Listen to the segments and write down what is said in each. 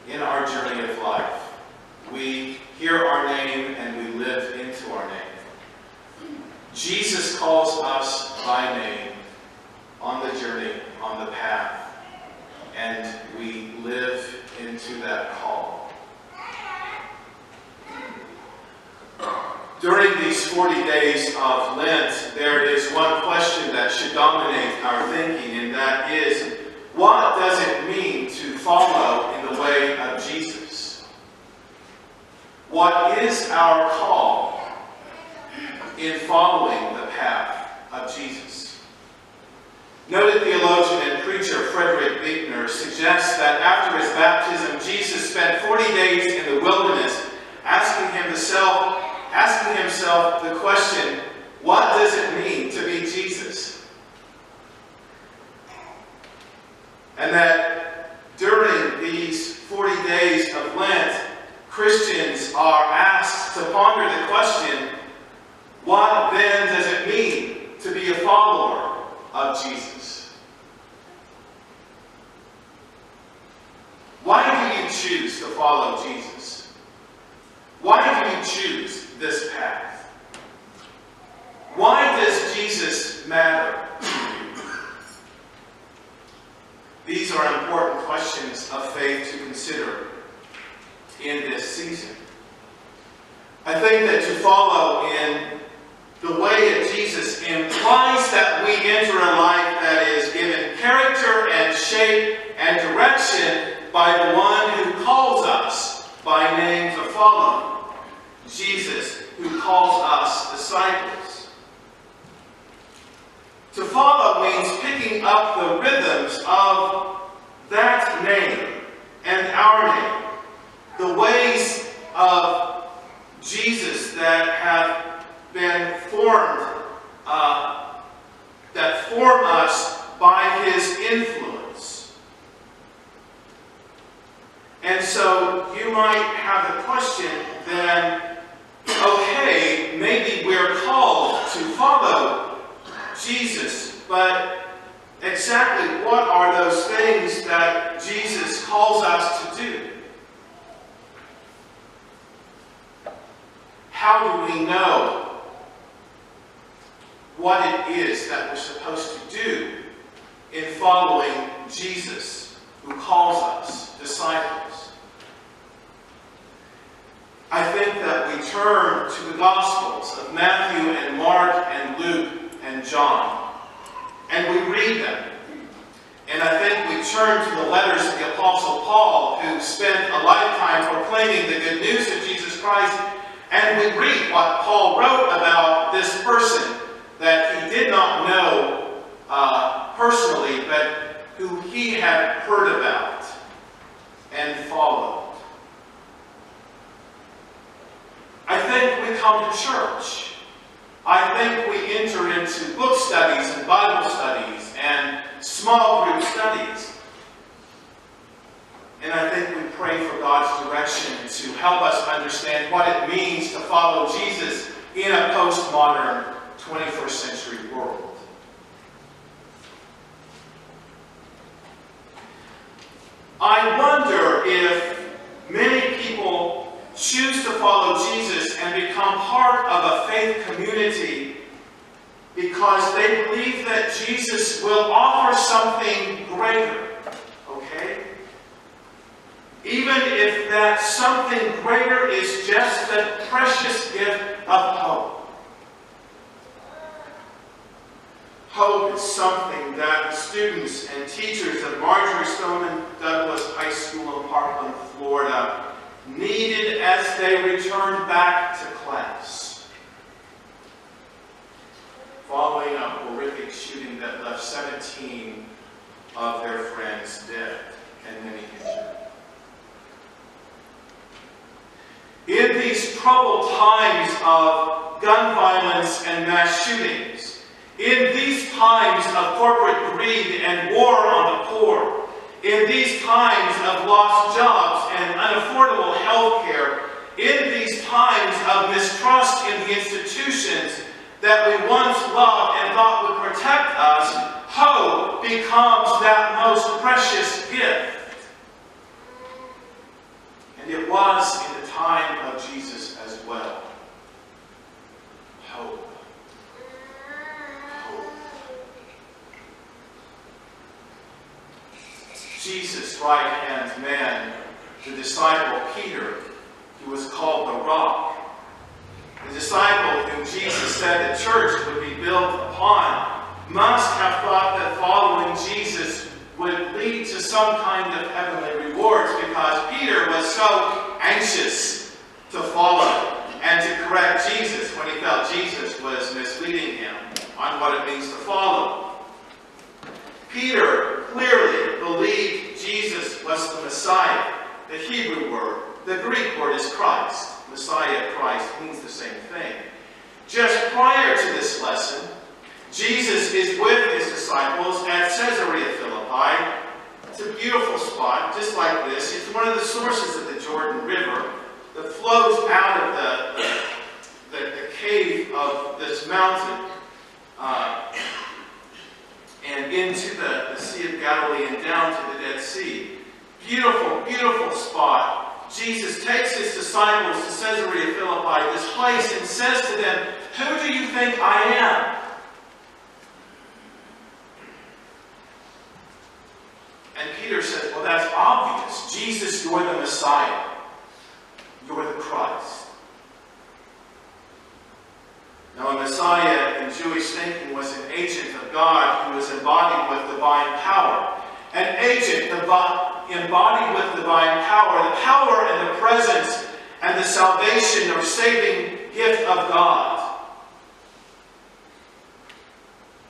in our journey of life. We hear our name and we live into our name. Jesus calls us by name on the journey, on the path, and we live into that call. During these 40 days of Lent, there is one question that should dominate our thinking, and that is, what does it mean to follow in the way of Jesus? What is our call in following the path of Jesus? Noted theologian and preacher Frederick Buechner suggests that after his baptism, Jesus spent 40 days in the wilderness asking himself the question, what does it mean to be Jesus? And that during these 40 days of Lent, Christians are asked to ponder the question, what then does it mean to be a follower of Jesus? Why do you choose to follow Jesus? Why do you choose this path? Why does Jesus matter to you? These are important questions of faith to consider in this season. I think that to follow in the way of Jesus implies that we enter a life that is given character and shape and direction by the one who calls us by name to follow, Jesus, who calls us disciples. To follow means picking up the rhythms of that name and our name, the ways of Jesus that have been formed, that form us by his influence. And so you might have the question then, okay, maybe we're called to follow Jesus, but exactly what are those things that Jesus calls us to do? How do we know what it is that we're supposed to do in following Jesus, who calls us disciples? I think that we turn to the Gospels of Matthew and Mark and Luke and John, and we read them. And I think we turn to the letters of the Apostle Paul, who spent a lifetime proclaiming the good news of Jesus Christ, and we read what Paul wrote about this person that he did not know personally, but who he had heard about and followed. I think we come to church. I think we enter into book studies and Bible studies and small group studies. And I think we pray for God's direction to help us understand what it means to follow Jesus in a postmodern 21st century world. I wonder if many people choose to follow Jesus and become part of a faith community because they believe that Jesus will offer something greater. Okay? Even if that something greater is just the precious gift of hope. Hope is something that the students and teachers of Marjorie Stoneman Douglas High School in Parkland, Florida, needed as they returned back to class, following a horrific shooting that left 17 of their friends dead and many injured. In these troubled times of gun violence and mass shootings, in these times of corporate greed and war on the poor, in these times of lost jobs and unaffordable health care, in these times of mistrust in the institutions that we once loved and thought would protect us, hope becomes that most precious gift. was in the time of Jesus as well. Hope. Hope. Jesus' right-hand man, the disciple Peter, who was called the Rock, the disciple whom Jesus said the church would be built upon, must have thought that following Jesus would lead to some kind of heavenly rewards, because Peter was so anxious to follow and to correct Jesus when he felt Jesus was misleading him on what it means to follow. Peter clearly believed Jesus was the Messiah. The Hebrew word, the Greek word is Christ. Messiah, Christ means the same thing. Just prior to this lesson, Jesus is with his disciples at Caesarea Philippi. It's a beautiful spot, just like this. It's one of the sources of the Jordan River that flows out of the cave of this mountain and into the Sea of Galilee and down to the Dead Sea. Beautiful, beautiful spot. Jesus takes his disciples to Caesarea Philippi, this place, and says to them, "Who do you think I am?" And Peter says, "Well, that's obvious. Jesus, you're the Messiah. You're the Christ." Now, a Messiah in Jewish thinking was an agent of God who was embodied with divine power. An agent embodied with divine power, the power and the presence and the salvation or saving gift of God.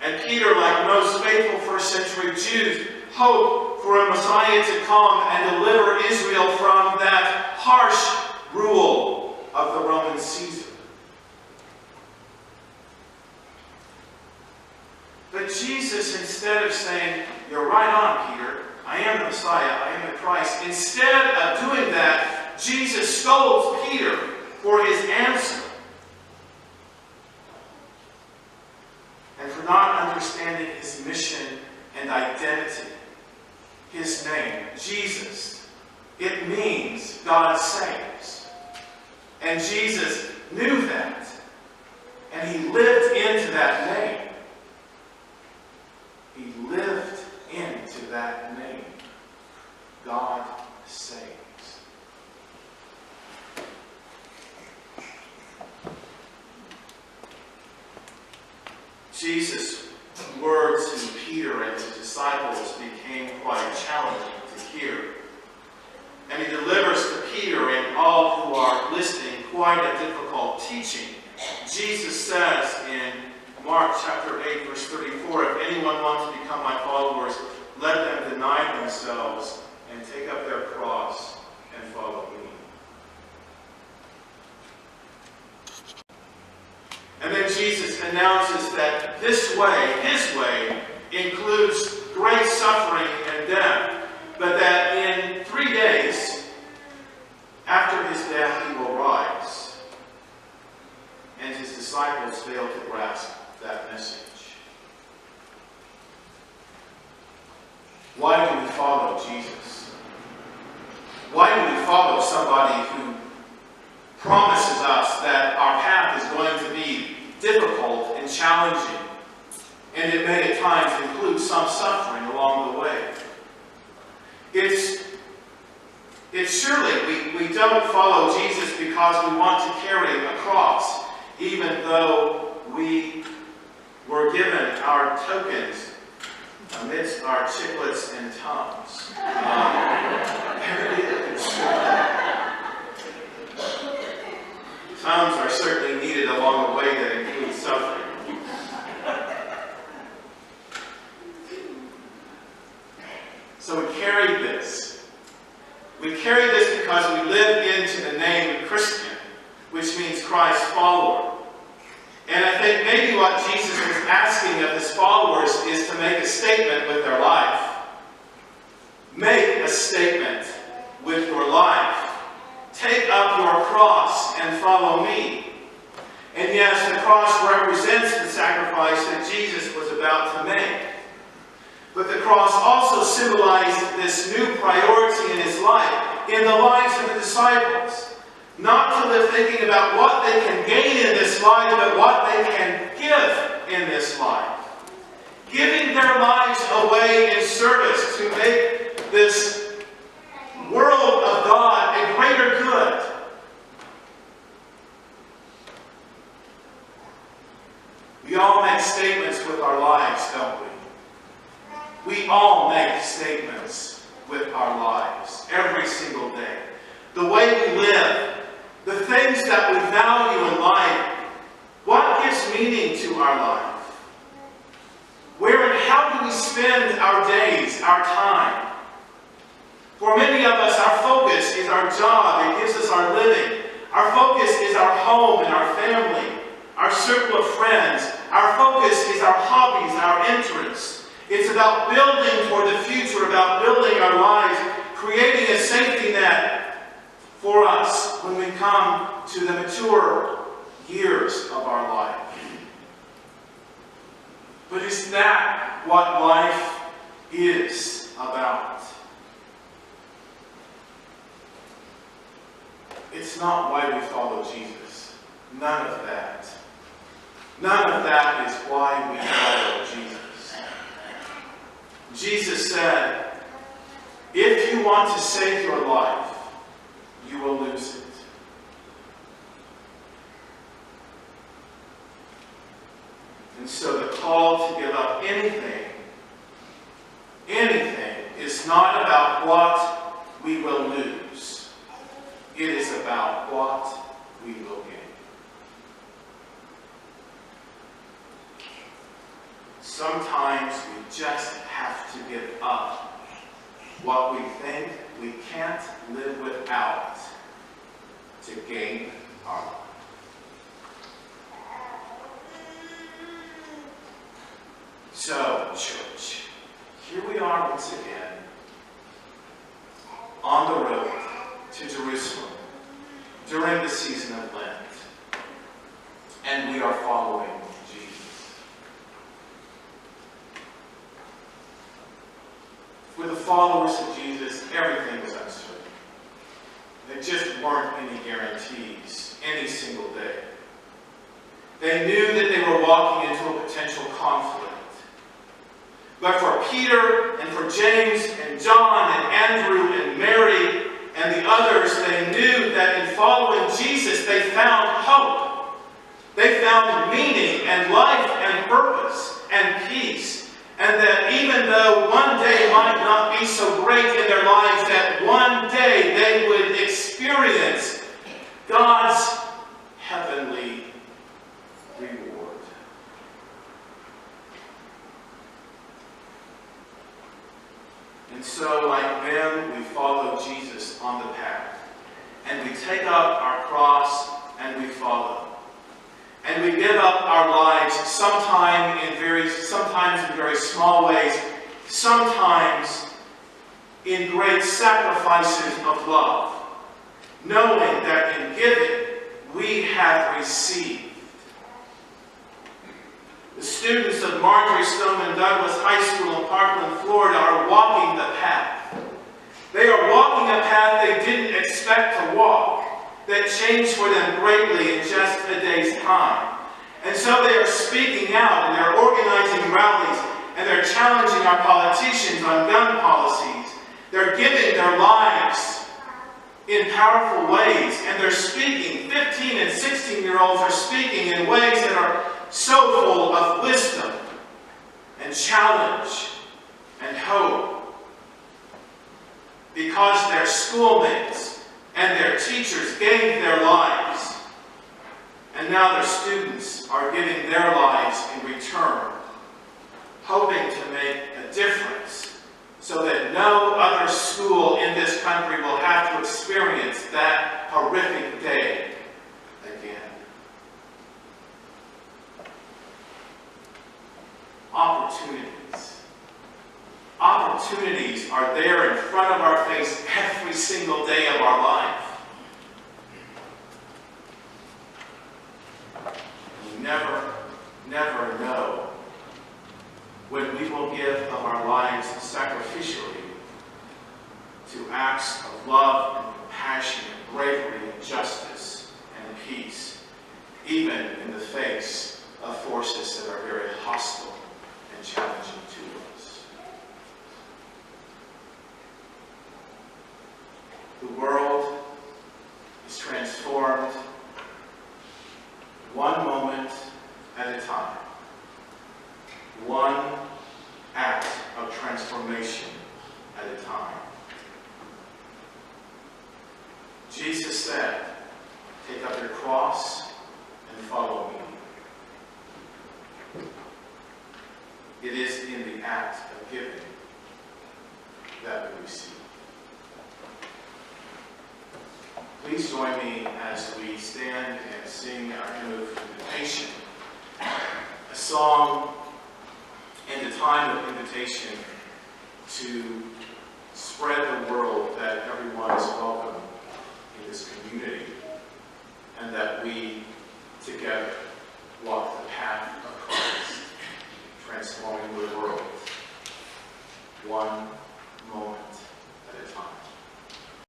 And Peter, like most faithful first century Jews, hoped for a Messiah to come and deliver Israel from that harsh rule of the Roman Caesar. But Jesus, instead of saying, "You're right on, Peter, I am the Messiah, I am the Christ," instead of doing that, Jesus scolds Peter for his answer and for not understanding his mission and identity. His name, Jesus, it means God saves. And Jesus knew that, and he lived into that name. He lived into that name. God saves. Jesus' words to Peter and his disciples became quite challenging to hear. And he delivers to Peter and all who are listening quite a difficult teaching. Jesus says in Mark chapter 8, verse 34, "If anyone wants to become my followers, let them deny themselves and take up their cross and follow me." And then Jesus announces that this way, his way, includes great suffering and death, but that in 3 days after his death he will rise. And his disciples fail to grasp that message. Why do we follow Jesus? Why do we follow somebody who promises us that our path is going to be difficult and challenging, and it may at times include some suffering along the way? It's surely we don't follow Jesus because we want to carry a cross, even though we were given our tokens amidst our chiclets and tongues. There it is. Tongues are certainly needed along the way that includes suffering. So we carry this. We carry this because we live into the name Christian, which means Christ follower. And I think maybe what Jesus was asking of his followers is to make a statement with their life. Make a statement with your life. Take up your cross and follow me. And yes, the cross represents the sacrifice that Jesus was about to make. But the cross also symbolized this new priority in his life. in the lives of the disciples. Not to live thinking about what they can gain in this life, but what they can give in this life. Giving their lives away in service to make this world of God a greater good. We all make statements with our lives, don't we? We all make statements with our lives every single day. The way we live, the things that we value in life, what gives meaning to our life? Where and how do we spend our days, our time? For many of us, our focus is our job. It gives us our living. Our focus is our home and our family, our circle of friends. Our focus is our hobbies, our interests. It's about building toward the future, about building our lives, creating a safety net for us when we come to the mature years of our life. But is that what life is about? It's not why we follow Jesus. None of that. None of that is why we follow Jesus. Jesus said, if you want to save your life, you will lose it. And so the call to give up anything, is not about what we will lose. It is about what we will gain. Sometimes we just have to give up what we think we can't live without to gain our life. So, church, here we are once again on the road to Jerusalem during the season of Lent. And we are following Jesus. For the followers of Jesus, everything was uncertain. There just weren't any guarantees any single day. They knew that they were walking into a potential conflict. But for Peter and for James and John and Andrew and Mary and the others, they knew that in following Jesus, they found hope. They found meaning and life and purpose and peace. And that even though one day might not be so great in their lives, that one day they would experience God's heavenly reward. And so, like them, we follow Jesus on the path. And we take up our cross and we follow. And we give up our lives sometimes in very small ways, sometimes in great sacrifices of love, knowing that in giving we have received. The students of Marjorie Stoneman Douglas High School in Parkland, Florida are walking the path. They are walking a path they didn't expect to walk, that changed for them greatly in just a day's time. And so they are speaking out, and they're organizing rallies, and they're challenging our politicians on gun policies. They're giving their lives in powerful ways, and they're speaking. 15 and 16-year-olds are speaking in ways that are so full of wisdom and challenge and hope, because their schoolmates and their teachers gave their lives, and now their students are giving their lives in return, hoping to make a difference so that no other school in this country will have to experience that horrific day again. Opportunities. Opportunities are there in front of our face every single day of our life. We never know when we will give of our lives sacrificially to act acts of love and compassion and bravery and justice and peace, even in the face of forces that are very hostile and challenging to us. The world is transformed one moment at a time, one act of transformation at a time. Jesus said, "Take up your cross and follow me." It is in the act of giving that we receive. Please join me as we stand and sing our hymn of invitation, a song in the time of invitation to spread the word that everyone is welcome in this community, and that we together walk the path of Christ, transforming the world one